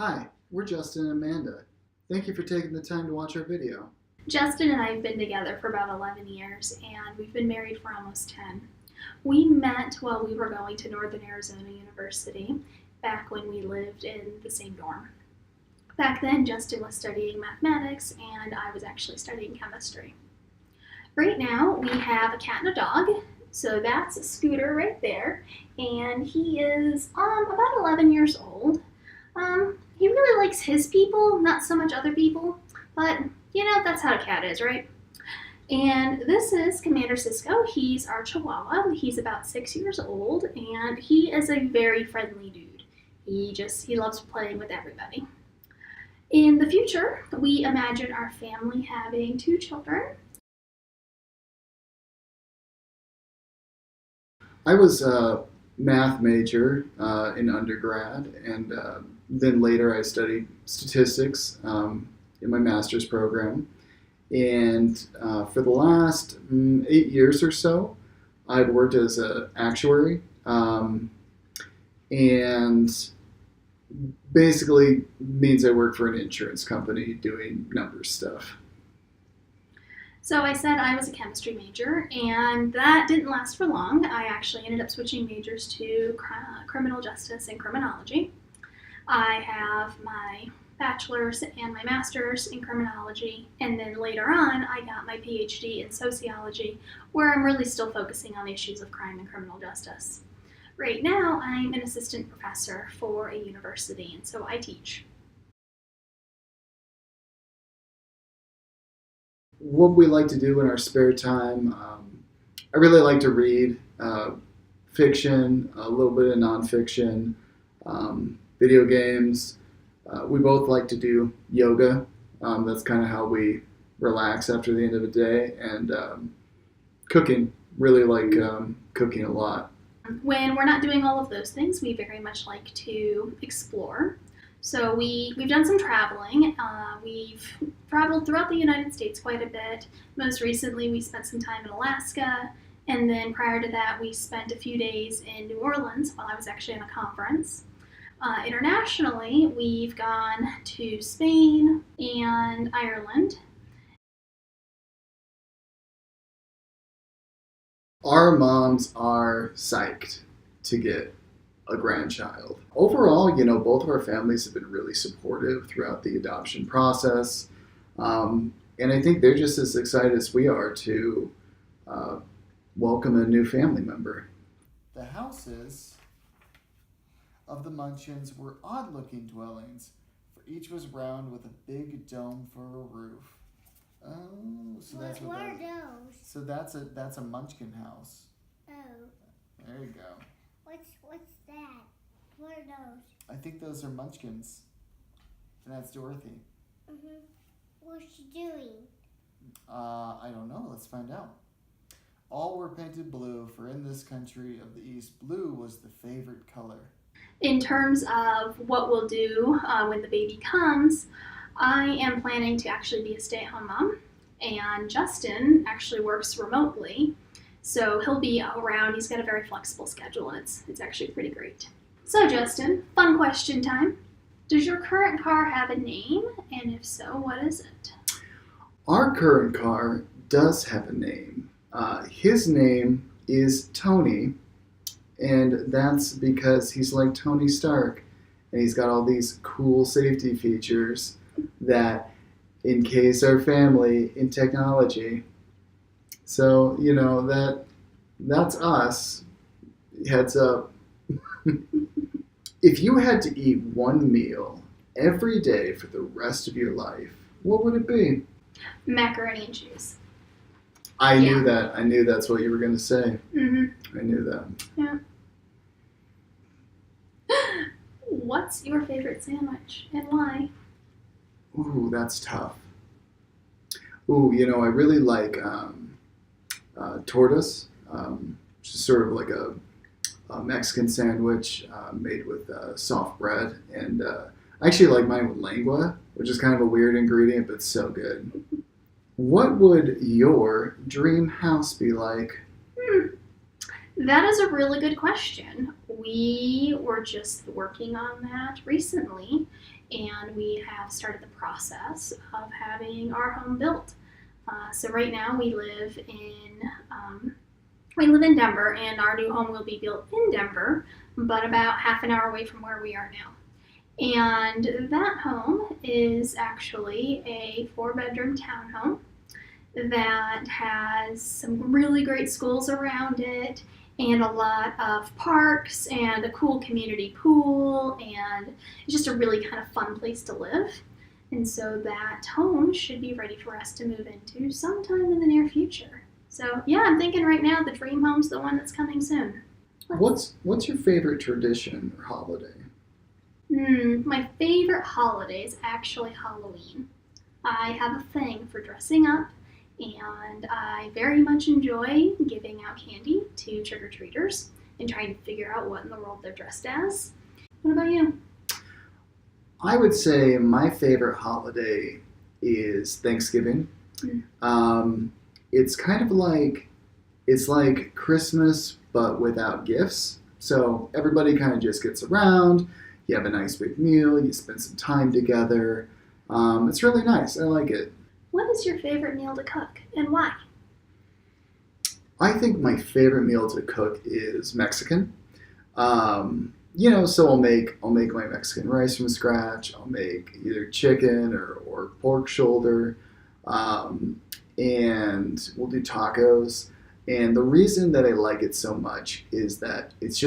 Hi, we're Justin and Amanda. Thank you for taking the time to watch our video. Justin and I have been together for about 11 years, and we've been married for almost 10. We met while we were going to Northern Arizona University back when we lived in the same dorm. Back then, Justin was studying mathematics, and I was actually studying chemistry. Right now, we have a cat and a dog. So that's Scooter right there, and he is about 11 years old. He really likes his people, not so much other people, but that's how a cat is, right? And this is Commander Cisco. He's our Chihuahua. He's about 6 years old, and he is a very friendly dude. He loves playing with everybody. In the future, we imagine our family having 2 children. I was a math major in undergrad, and then later I studied statistics in my master's program. And for the last 8 years or so, I've worked as an actuary, and basically means I work for an insurance company doing numbers stuff. So I said I was a chemistry major, and that didn't last for long. I actually ended up switching majors to criminal justice and criminology. I have my bachelor's and my master's in criminology, and then later on I got my PhD in sociology, where I'm really still focusing on the issues of crime and criminal justice. Right now, I'm an assistant professor for a university, and so I teach. What we like to do in our spare time, I really like to read fiction, a little bit of nonfiction, video games. We both like to do yoga. That's kind of how we relax after the end of the day. And cooking, really like cooking a lot. When we're not doing all of those things, we very much like to explore. So we've done some traveling. We've traveled throughout the United States quite a bit. Most recently, we spent some time in Alaska, and then prior to that, we spent a few days in New Orleans while I was actually in a conference. Internationally, we've gone to Spain and Ireland. Our moms are psyched to get a grandchild. Overall, both of our families have been really supportive throughout the adoption process. And I think they're just as excited as we are to welcome a new family member. The houses of the Munchkins were odd-looking dwellings, for each was round with a big dome for a roof. Oh, so that's what are those? So that's a Munchkin house. Oh. There you go. What's that? What are those? I think those are Munchkins. And that's Dorothy. Mhm. What's she doing? I don't know. Let's find out. All were painted blue, for in this country of the East, blue was the favorite color. In terms of what we'll do when the baby comes, I am planning to actually be a stay-at-home mom, and Justin actually works remotely, so he'll be around. He's got a very flexible schedule, and it's actually pretty great. So Justin, fun question time. Does your current car have a name, and if so, what is it? Our current car does have a name. His name is Tony, and that's because he's like Tony Stark, and he's got all these cool safety features that encase our family in technology. So, that's us. Heads up. If you had to eat one meal every day for the rest of your life, what would it be? Macaroni and cheese. I knew that. I knew that's what you were going to say. Mm-hmm. I knew that. Yeah. What's your favorite sandwich and why? Ooh, that's tough. Ooh, I really like tortas, which is sort of like a Mexican sandwich made with soft bread. And I actually like mine with lengua, which is kind of a weird ingredient, but so good. What would your dream house be like? That is a really good question. We were just working on that recently, and we have started the process of having our home built. So right now we live in Denver, and our new home will be built in Denver, but about half an hour away from where we are now. And that home is actually a 4-bedroom townhome that has some really great schools around it and a lot of parks and a cool community pool, and it's just a really kind of fun place to live. And so that home should be ready for us to move into sometime in the near future. So yeah, I'm thinking right now the dream home's the one that's coming soon. What's your favorite tradition or holiday? My favorite holiday is actually Halloween. I have a thing for dressing up, and I very much enjoy giving out candy to trick-or-treaters and trying to figure out what in the world they're dressed as. What about you? I would say my favorite holiday is Thanksgiving. It's kind of like Christmas but without gifts. So everybody kind of just gets around. You have a nice big meal. You spend some time together. It's really nice. I like it. What is your favorite meal to cook, and why? I think my favorite meal to cook is Mexican. So I'll make my Mexican rice from scratch. I'll make either chicken or pork shoulder, and we'll do tacos. And the reason that I like it so much is that it's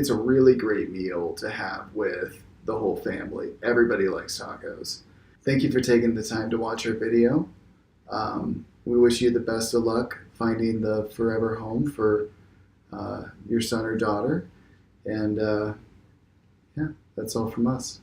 a really great meal to have with the whole family. Everybody likes tacos. Thank you for taking the time to watch our video. We wish you the best of luck finding the forever home for your son or daughter. And yeah, that's all from us.